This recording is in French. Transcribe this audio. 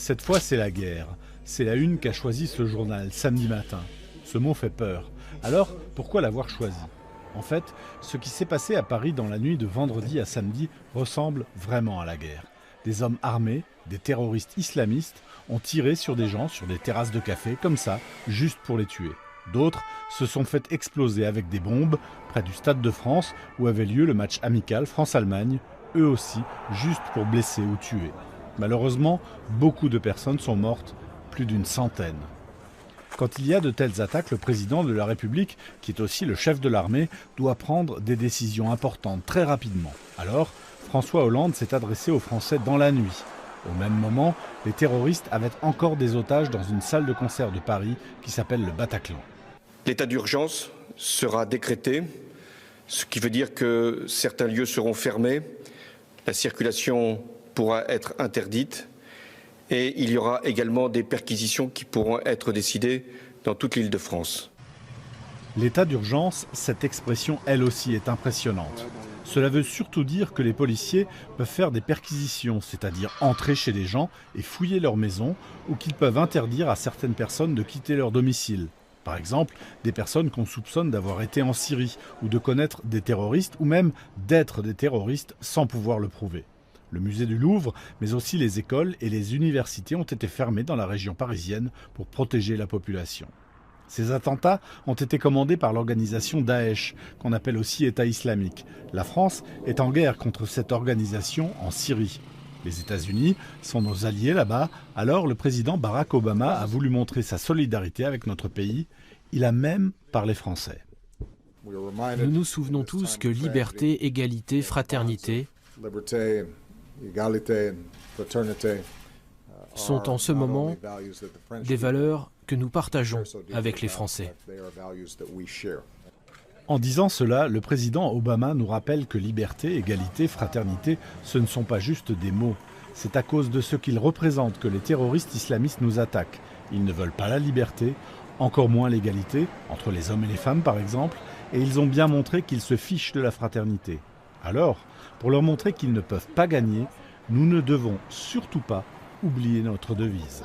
Cette fois, c'est la guerre. C'est la une qu'a choisi ce journal samedi matin. Ce mot fait peur. Alors, pourquoi l'avoir choisi? En fait, ce qui s'est passé à Paris dans la nuit de vendredi à samedi ressemble vraiment à la guerre. Des hommes armés, des terroristes islamistes, ont tiré sur des gens sur des terrasses de café, comme ça, juste pour les tuer. D'autres se sont fait exploser avec des bombes près du Stade de France où avait lieu le match amical France-Allemagne, eux aussi, juste pour blesser ou tuer. Malheureusement, beaucoup de personnes sont mortes, plus d'une centaine. Quand il y a de telles attaques, le président de la République, qui est aussi le chef de l'armée, doit prendre des décisions importantes très rapidement. Alors, François Hollande s'est adressé aux Français dans la nuit. Au même moment, les terroristes avaient encore des otages dans une salle de concert de Paris qui s'appelle le Bataclan. L'état d'urgence sera décrété, ce qui veut dire que certains lieux seront fermés, la circulation pourra être interdite et il y aura également des perquisitions qui pourront être décidées dans toute l'Île-de-France. L'état d'urgence, cette expression elle aussi est impressionnante. Cela veut surtout dire que les policiers peuvent faire des perquisitions, c'est-à-dire entrer chez des gens et fouiller leur maison, ou qu'ils peuvent interdire à certaines personnes de quitter leur domicile. Par exemple, des personnes qu'on soupçonne d'avoir été en Syrie, ou de connaître des terroristes, ou même d'être des terroristes sans pouvoir le prouver. Le musée du Louvre, mais aussi les écoles et les universités ont été fermés dans la région parisienne pour protéger la population. Ces attentats ont été commandés par l'organisation Daesh, qu'on appelle aussi État islamique. La France est en guerre contre cette organisation en Syrie. Les États-Unis sont nos alliés là-bas, alors le président Barack Obama a voulu montrer sa solidarité avec notre pays. Il a même parlé français. Nous nous souvenons tous que liberté, égalité, fraternité sont en ce moment des valeurs que nous partageons avec les Français. En disant cela, le président Obama nous rappelle que liberté, égalité, fraternité, ce ne sont pas juste des mots. C'est à cause de ce qu'ils représentent que les terroristes islamistes nous attaquent. Ils ne veulent pas la liberté, encore moins l'égalité, entre les hommes et les femmes par exemple, et ils ont bien montré qu'ils se fichent de la fraternité. Alors, pour leur montrer qu'ils ne peuvent pas gagner, nous ne devons surtout pas oublier notre devise.